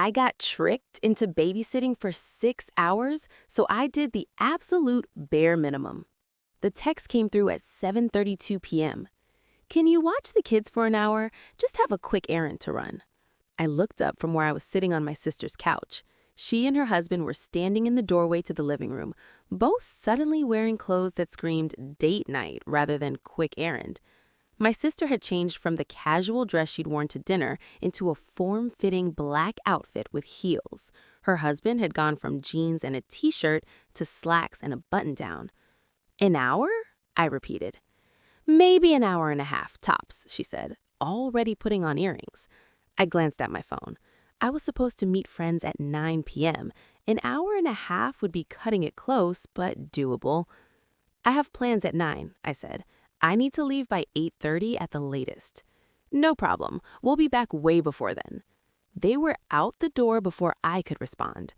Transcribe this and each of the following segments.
I got tricked into babysitting for 6 hours, so I did the absolute bare minimum. The text came through at 7:32 p.m. Can you watch the kids for an hour? Just have a quick errand to run. I looked up from where I was sitting on my sister's couch. She and her husband were standing in the doorway to the living room, both suddenly wearing clothes that screamed date night rather than quick errand. My sister had changed from the casual dress she'd worn to dinner into a form-fitting black outfit with heels. Her husband had gone from jeans and a t-shirt to slacks and a button-down. An hour? I repeated. Maybe an hour and a half, tops, she said, already putting on earrings. I glanced at my phone. I was supposed to meet friends at 9 p.m. An hour and a half would be cutting it close, but doable. I have plans at 9, I said. I need to leave by 8:30 at the latest. No problem. We'll be back way before then. They were out the door before I could respond.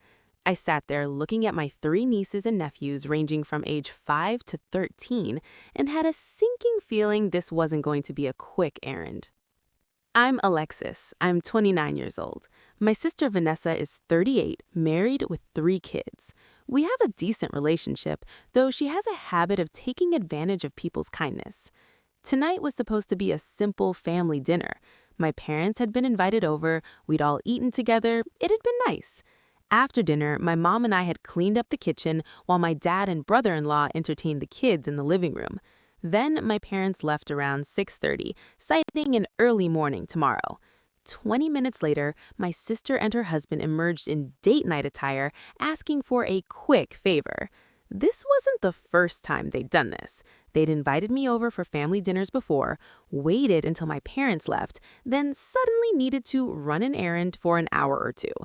I sat there looking at my 3 nieces and nephews ranging from age 5 to 13 and had a sinking feeling this wasn't going to be a quick errand. I'm Alexis. I'm 29 years old. My sister Vanessa is 38, married with 3 kids. We have a decent relationship, though she has a habit of taking advantage of people's kindness. Tonight was supposed to be a simple family dinner. My parents had been invited over, we'd all eaten together, it had been nice. After dinner, my mom and I had cleaned up the kitchen while my dad and brother-in-law entertained the kids in the living room. Then my parents left around 6:30, citing an early morning tomorrow. 20 minutes later, my sister and her husband emerged in date night attire, asking for a quick favor. This wasn't the first time they'd done this. They'd invited me over for family dinners before, waited until my parents left, then suddenly needed to run an errand for an hour or two.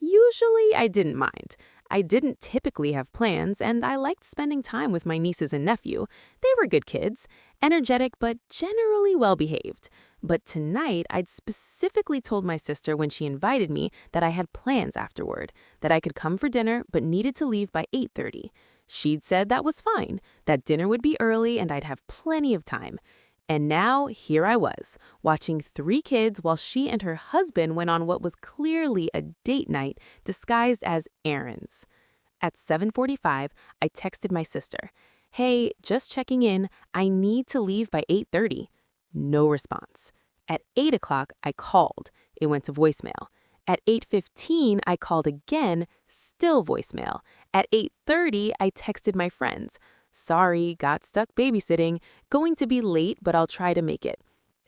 Usually, I didn't mind. I didn't typically have plans, and I liked spending time with my nieces and nephew. They were good kids, energetic but generally well-behaved. But tonight, I'd specifically told my sister when she invited me that I had plans afterward, that I could come for dinner but needed to leave by 8:30. She'd said that was fine, that dinner would be early and I'd have plenty of time. And now, here I was, watching 3 kids while she and her husband went on what was clearly a date night disguised as errands. At 7:45, I texted my sister, "Hey, just checking in, I need to leave by 8:30. No response. At 8 o'clock, I called. It went to voicemail. At 8:15, I called again, still voicemail. At 8:30, I texted my friends. Sorry, got stuck babysitting. Going to be late, but I'll try to make it.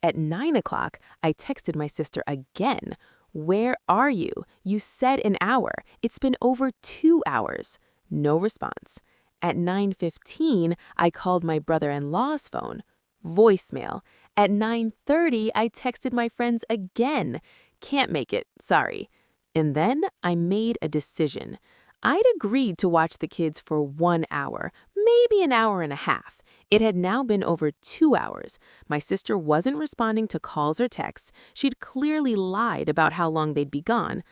At 9 o'clock, I texted my sister again. Where are you? You said an hour. It's been over 2 hours. No response. At 9:15, I called my brother-in-law's phone. Voicemail. At 9:30, I texted my friends again. Can't make it, sorry. And then I made a decision. I'd agreed to watch the kids for 1 hour, maybe an hour and a half. It had now been over 2 hours. My sister wasn't responding to calls or texts. She'd clearly lied about how long they'd be gone.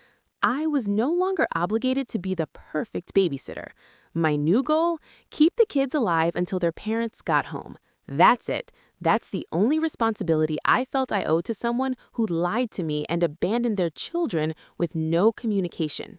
I was no longer obligated to be the perfect babysitter. My new goal? Keep the kids alive until their parents got home. That's it. That's the only responsibility I felt I owed to someone who lied to me and abandoned their children with no communication.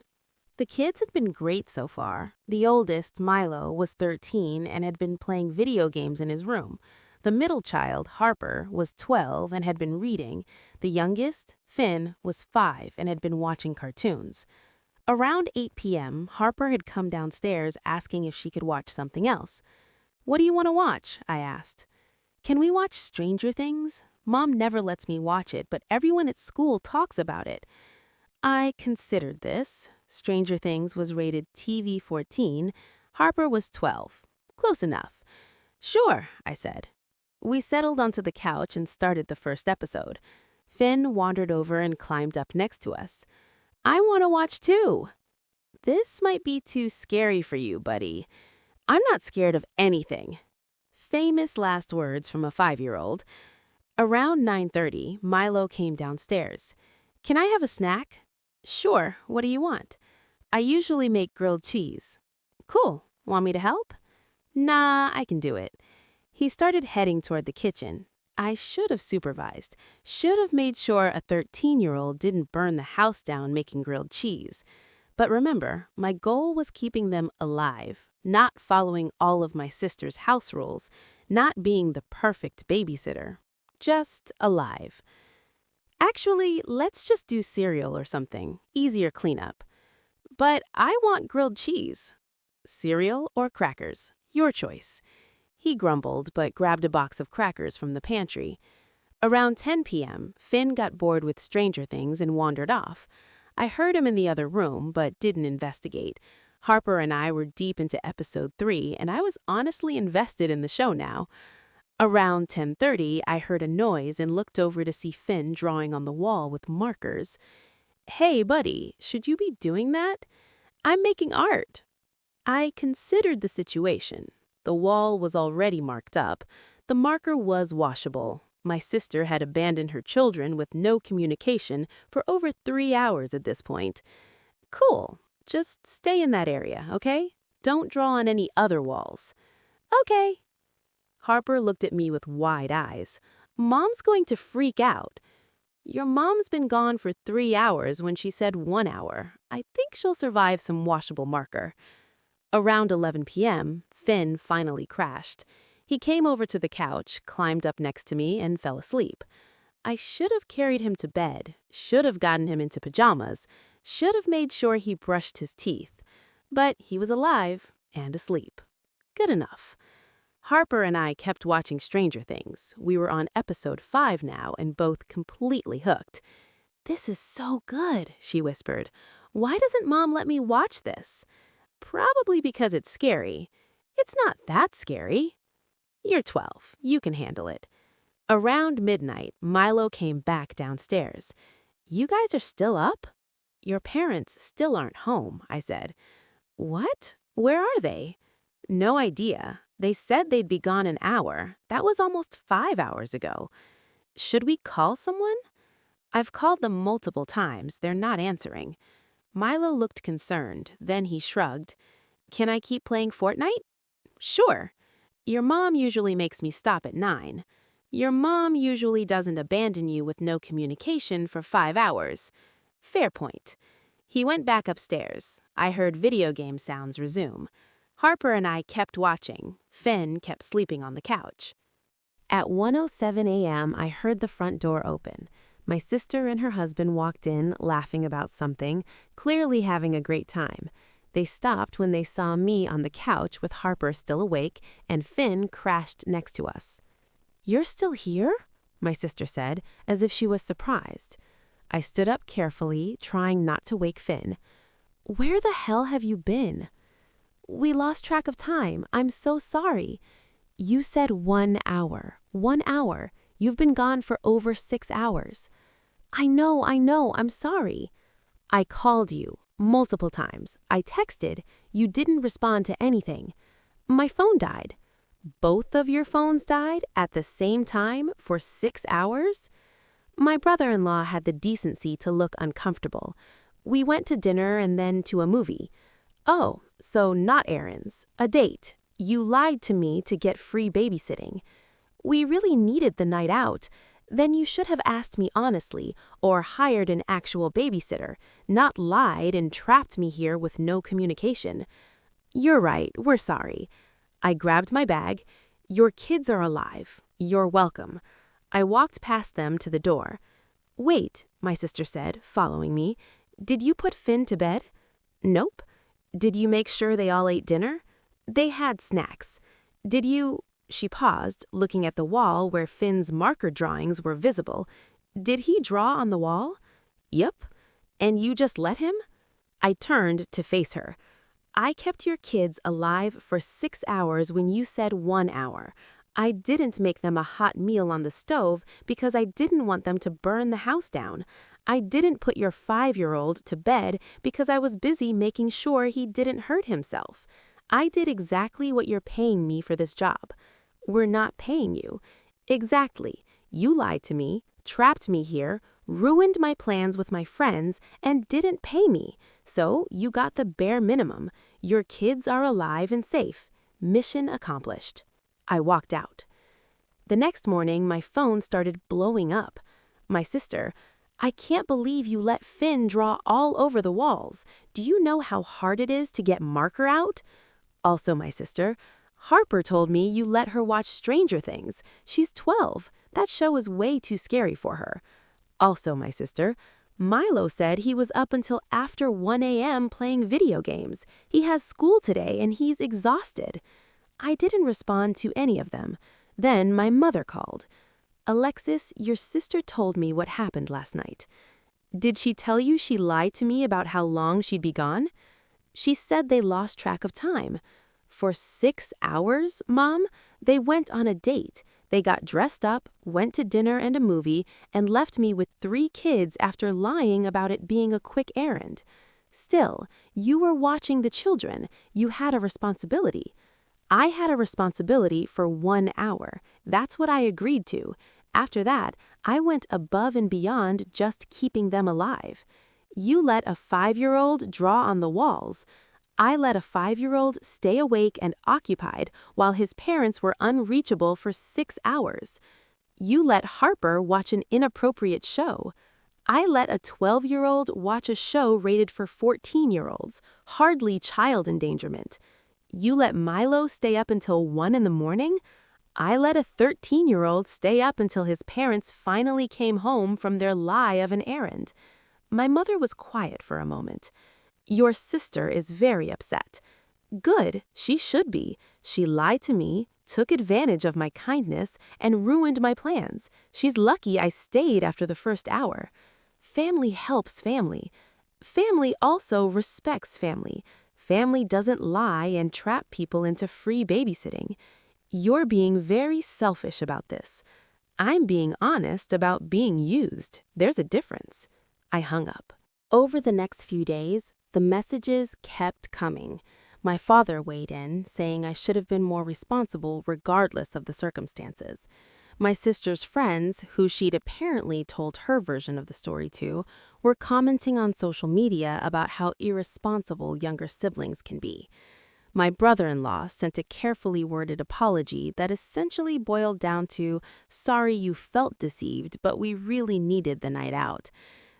The kids had been great so far. The oldest, Milo, was 13 and had been playing video games in his room. The middle child, Harper, was 12 and had been reading. The youngest, Finn, was 5 and had been watching cartoons. Around 8 p.m., Harper had come downstairs asking if she could watch something else. "What do you want to watch?" I asked. "Can we watch Stranger Things? Mom never lets me watch it, but everyone at school talks about it." I considered this. Stranger Things was rated TV-14. Harper was 12. Close enough. "Sure," I said. We settled onto the couch and started the first episode. Finn wandered over and climbed up next to us. "I want to watch too." "This might be too scary for you, buddy." "I'm not scared of anything." Famous last words from a 5-year-old. Around 9:30, Milo came downstairs. "Can I have a snack?" "Sure, what do you want?" "I usually make grilled cheese." "Cool, want me to help?" "Nah, I can do it." He started heading toward the kitchen. I should have supervised, should have made sure a 13-year-old didn't burn the house down making grilled cheese. But remember, my goal was keeping them alive, not following all of my sister's house rules, not being the perfect babysitter. Just alive. Actually, let's just do cereal or something. Easier cleanup. But I want grilled cheese. Cereal or crackers? Your choice. He grumbled, but grabbed a box of crackers from the pantry. Around 10 p.m., Finn got bored with Stranger Things and wandered off. I heard him in the other room, but didn't investigate. Harper and I were deep into episode 3, and I was honestly invested in the show now. Around 10:30, I heard a noise and looked over to see Finn drawing on the wall with markers. Hey, buddy, should you be doing that? I'm making art. I considered the situation. The wall was already marked up. The marker was washable. My sister had abandoned her children with no communication for over 3 hours at this point. Cool. Just stay in that area, okay? Don't draw on any other walls. Okay. Harper looked at me with wide eyes. Mom's going to freak out. Your mom's been gone for 3 hours when she said 1 hour. I think she'll survive some washable marker. Around 11 p.m., Finn finally crashed. He came over to the couch, climbed up next to me, and fell asleep. I should have carried him to bed, should have gotten him into pajamas, should have made sure he brushed his teeth. But he was alive and asleep. Good enough. Harper and I kept watching Stranger Things. We were on episode 5 now and both completely hooked. "This is so good," she whispered. "Why doesn't Mom let me watch this?" Probably because it's scary. It's not that scary. You're 12. You can handle it. Around midnight, Milo came back downstairs. You guys are still up? Your parents still aren't home, I said. What? Where are they? No idea. They said they'd be gone an hour. That was almost 5 hours ago. Should we call someone? I've called them multiple times. They're not answering. Milo looked concerned, then he shrugged. Can I keep playing Fortnite? Sure. Your mom usually makes me stop at 9. Your mom usually doesn't abandon you with no communication for 5 hours. Fair point. He went back upstairs. I heard video game sounds resume. Harper and I kept watching. Finn kept sleeping on the couch. At 1:07 a.m., I heard the front door open. My sister and her husband walked in, laughing about something, clearly having a great time. They stopped when they saw me on the couch with Harper still awake, and Finn crashed next to us. "You're still here?" my sister said, as if she was surprised. I stood up carefully, trying not to wake Finn. "Where the hell have you been?" "We lost track of time. I'm so sorry." "You said 1 hour. 1 hour. You've been gone for over 6 hours." I know. I'm sorry." "I called you multiple times. I texted. You didn't respond to anything. My phone died." "Both of your phones died at the same time for 6 hours?" My brother-in-law had the decency to look uncomfortable. "We went to dinner and then to a movie." "Oh, so not errands. A date. You lied to me to get free babysitting." "We really needed the night out. Then you should have asked me honestly or hired an actual babysitter, not lied and trapped me here with no communication." "You're right. We're sorry." I grabbed my bag. "Your kids are alive. You're welcome." I walked past them to the door. "Wait," my sister said, following me. "Did you put Finn to bed?" "Nope." "Did you make sure they all ate dinner?" "They had snacks." "Did you—" She paused, looking at the wall where Finn's marker drawings were visible. "Did he draw on the wall?" "Yep." "And you just let him?" I turned to face her. "I kept your kids alive for 6 hours when you said 1 hour. I didn't make them a hot meal on the stove because I didn't want them to burn the house down. I didn't put your 5-year-old to bed because I was busy making sure he didn't hurt himself. I did exactly what you're paying me for this job." "We're not paying you." "Exactly. You lied to me, trapped me here, ruined my plans with my friends, and didn't pay me. So you got the bare minimum. Your kids are alive and safe. Mission accomplished." I walked out. The next morning, my phone started blowing up. My sister, "I can't believe you let Finn draw all over the walls. Do you know how hard it is to get marker out?" Also my sister, "Harper told me you let her watch Stranger Things. She's 12. That show is way too scary for her." Also my sister, "Milo said he was up until after 1 a.m. playing video games. He has school today and he's exhausted." I didn't respond to any of them. Then my mother called. "Alexis, your sister told me what happened last night." "Did she tell you she lied to me about how long she'd be gone?" "She said they lost track of time." "For 6 hours, Mom? They went on a date. They got dressed up, went to dinner and a movie, and left me with 3 kids after lying about it being a quick errand. Still, you were watching the children. You had a responsibility." "I had a responsibility for 1 hour. That's what I agreed to. After that, I went above and beyond just keeping them alive." "You let a 5-year-old draw on the walls." "I let a 5-year-old stay awake and occupied while his parents were unreachable for 6 hours." "You let Harper watch an inappropriate show." "I let a 12-year-old watch a show rated for 14-year-olds, hardly child endangerment." "You let Milo stay up until 1 in the morning." "I let a 13-year-old stay up until his parents finally came home from their lie of an errand." My mother was quiet for a moment. "Your sister is very upset." "Good, she should be. She lied to me, took advantage of my kindness, and ruined my plans. She's lucky I stayed after the first hour." Family helps family. Family also respects family. Family doesn't lie and trap people into free babysitting. You're being very selfish about this. I'm being honest about being used. There's a difference. I hung up. Over the next few days, the messages kept coming. My father weighed in, saying I should have been more responsible regardless of the circumstances. My sister's friends, who she'd apparently told her version of the story to, were commenting on social media about how irresponsible younger siblings can be. My brother-in-law sent a carefully worded apology that essentially boiled down to, "Sorry you felt deceived, but we really needed the night out."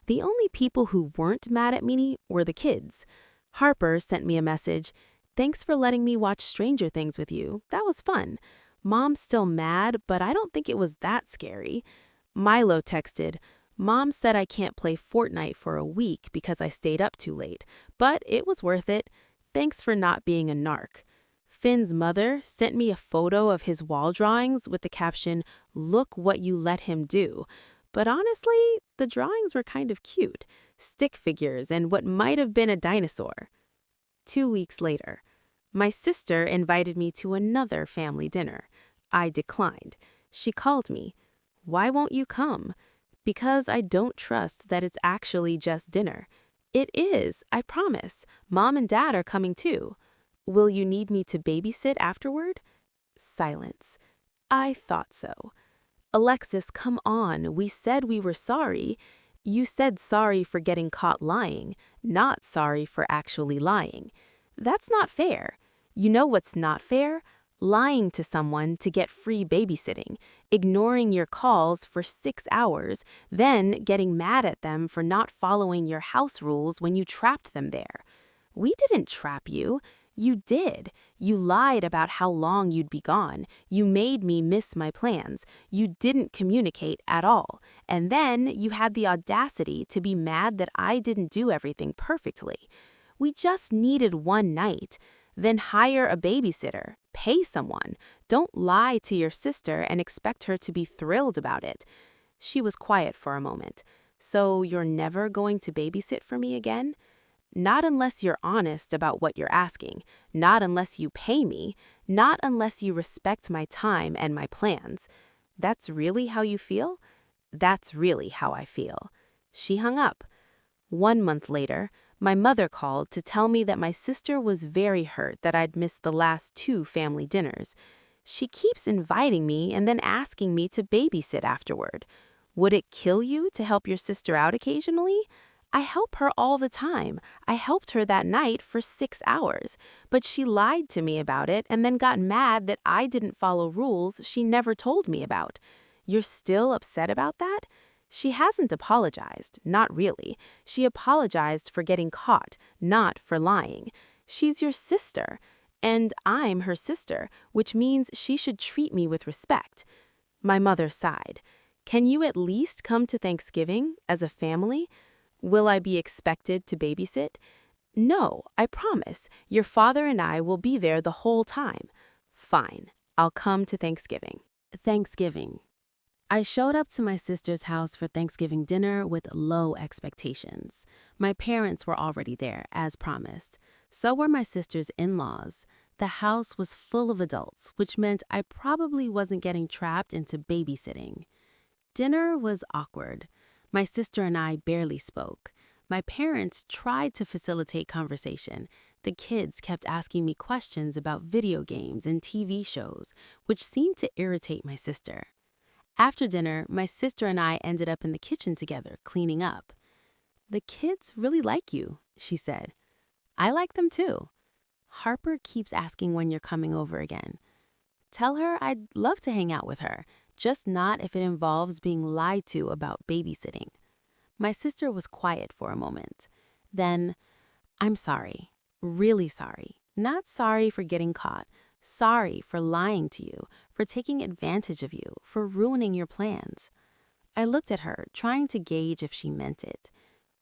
The only people who weren't mad at me were the kids. Harper sent me a message, "Thanks for letting me watch Stranger Things with you. That was fun. Mom's still mad, but I don't think it was that scary." Milo texted, "Mom said I can't play Fortnite for a week because I stayed up too late, but it was worth it. Thanks for not being a narc." Finn's mother sent me a photo of his wall drawings with the caption, "Look what you let him do." But honestly, the drawings were kind of cute. Stick figures and what might have been a dinosaur. 2 weeks later, my sister invited me to another family dinner. I declined. She called me. "Why won't you come?" "Because I don't trust that it's actually just dinner." "It is, I promise. Mom and Dad are coming too." "Will you need me to babysit afterward?" Silence. "I thought so." "Alexis, come on. We said we were sorry." "You said sorry for getting caught lying, not sorry for actually lying." "That's not fair." "You know what's not fair? Lying to someone to get free babysitting, ignoring your calls for 6 hours, then getting mad at them for not following your house rules when you trapped them there." "We didn't trap you." "You did. You lied about how long you'd be gone. You made me miss my plans. You didn't communicate at all. And then you had the audacity to be mad that I didn't do everything perfectly. We just needed one night. Then hire a babysitter. Pay someone. Don't lie to your sister and expect her to be thrilled about it." She was quiet for a moment. "So you're never going to babysit for me again?" "Not unless you're honest about what you're asking. Not unless you pay me. Not unless you respect my time and my plans." "That's really how you feel?" "That's really how I feel." She hung up. 1 month later, my mother called to tell me that my sister was very hurt that I'd missed the last 2 family dinners. "She keeps inviting me and then asking me to babysit afterward." "Would it kill you to help your sister out occasionally?" I help her all the time. I helped her that night for 6 hours, but she lied to me about it and then got mad that I didn't follow rules she never told me about. You're still upset about that? She hasn't apologized, not really. She apologized for getting caught, not for lying. She's your sister, and I'm her sister, which means she should treat me with respect. My mother sighed. Can you at least come to Thanksgiving as a family? Will I be expected to babysit? No, I promise. Your father and I will be there the whole time. Fine, I'll come to Thanksgiving. Thanksgiving. I showed up to my sister's house for Thanksgiving dinner with low expectations. My parents were already there, as promised. So were my sister's in-laws. The house was full of adults, which meant I probably wasn't getting trapped into babysitting. Dinner was awkward. My sister and I barely spoke. My parents tried to facilitate conversation. The kids kept asking me questions about video games and TV shows, which seemed to irritate my sister. After dinner, my sister and I ended up in the kitchen together, cleaning up. "The kids really like you," she said. "I like them too. Harper keeps asking when you're coming over again. Tell her I'd love to hang out with her, just not if it involves being lied to about babysitting." My sister was quiet for a moment. Then, "I'm sorry, really sorry. Not sorry for getting caught. Sorry for lying to you, for taking advantage of you, for ruining your plans." I looked at her, trying to gauge if she meant it.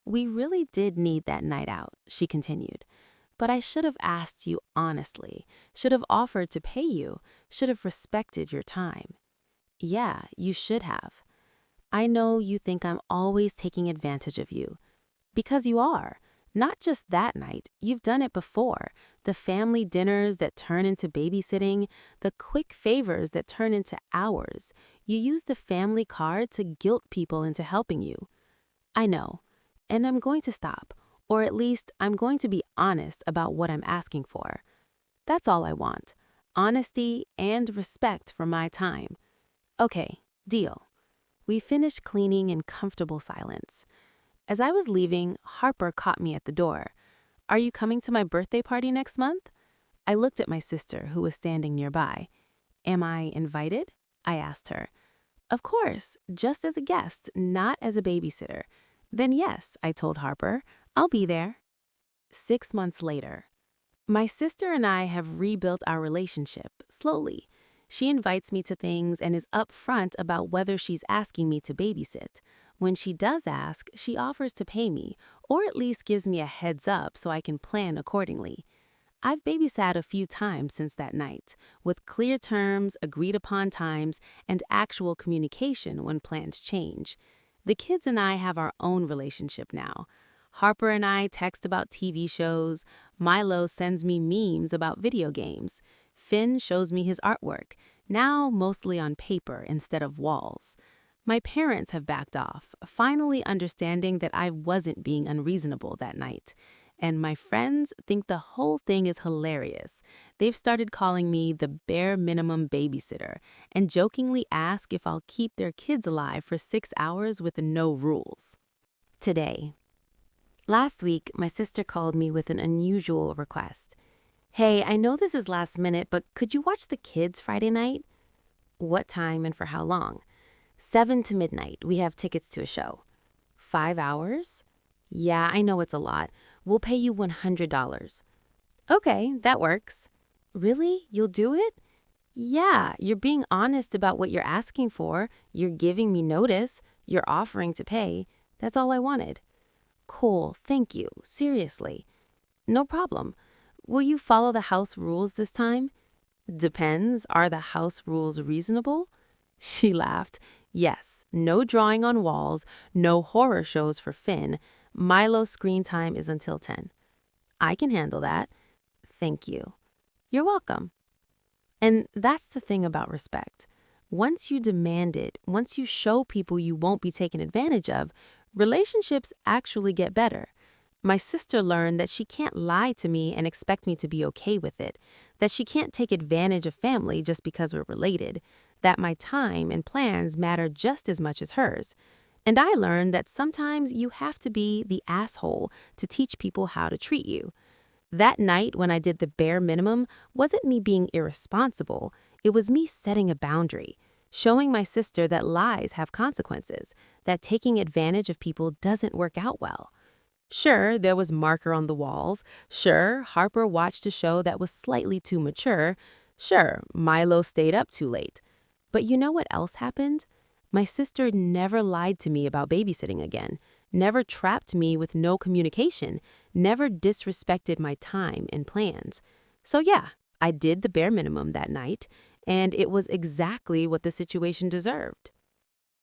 "We really did need that night out," she continued. "But I should have asked you honestly, should have offered to pay you, should have respected your time." "Yeah, you should have. I know you think I'm always taking advantage of you. Because you are. Not just that night, you've done it before. The family dinners that turn into babysitting, the quick favors that turn into hours. You use the family card to guilt people into helping you. I know, and I'm going to stop, or at least I'm going to be honest about what I'm asking for. That's all I want, honesty and respect for my time. Okay, deal." We finished cleaning in comfortable silence. As I was leaving, Harper caught me at the door. "Are you coming to my birthday party next month?" I looked at my sister, who was standing nearby. "Am I invited?" I asked her. "Of course, just as a guest, not as a babysitter." "Then yes," I told Harper. "I'll be there." 6 months later. My sister and I have rebuilt our relationship, slowly. She invites me to things and is upfront about whether she's asking me to babysit. When she does ask, she offers to pay me, or at least gives me a heads up so I can plan accordingly. I've babysat a few times since that night, with clear terms, agreed upon times, and actual communication when plans change. The kids and I have our own relationship now. Harper and I text about TV shows. Milo sends me memes about video games. Finn shows me his artwork, now mostly on paper instead of walls. My parents have backed off, finally understanding that I wasn't being unreasonable that night. And my friends think the whole thing is hilarious. They've started calling me the bare minimum babysitter and jokingly ask if I'll keep their kids alive for 6 hours with no rules. Today. Last week, my sister called me with an unusual request. "Hey, I know this is last minute, but could you watch the kids Friday night?" "What time and for how long?" 7 to midnight. We have tickets to a show." 5 hours? "Yeah, I know it's a lot. We'll pay you $100. "Okay, that works." "Really? You'll do it?" "Yeah, you're being honest about what you're asking for. You're giving me notice. You're offering to pay. That's all I wanted." "Cool, thank you. Seriously." "No problem. Will you follow the house rules this time?" "Depends. Are the house rules reasonable?" She laughed. "Yes, no drawing on walls, no horror shows for Finn. Milo's screen time is until 10. "I can handle that." "Thank you." "You're welcome." And that's the thing about respect. Once you demand it, once you show people you won't be taken advantage of, relationships actually get better. My sister learned that she can't lie to me and expect me to be okay with it, that she can't take advantage of family just because we're related, that my time and plans matter just as much as hers. And I learned that sometimes you have to be the asshole to teach people how to treat you. That night when I did the bare minimum wasn't me being irresponsible, it was me setting a boundary, showing my sister that lies have consequences, that taking advantage of people doesn't work out well. Sure, there was marker on the walls. Sure, Harper watched a show that was slightly too mature. Sure, Milo stayed up too late. But you know what else happened? My sister never lied to me about babysitting again, never trapped me with no communication, never disrespected my time and plans. So yeah, I did the bare minimum that night, and it was exactly what the situation deserved.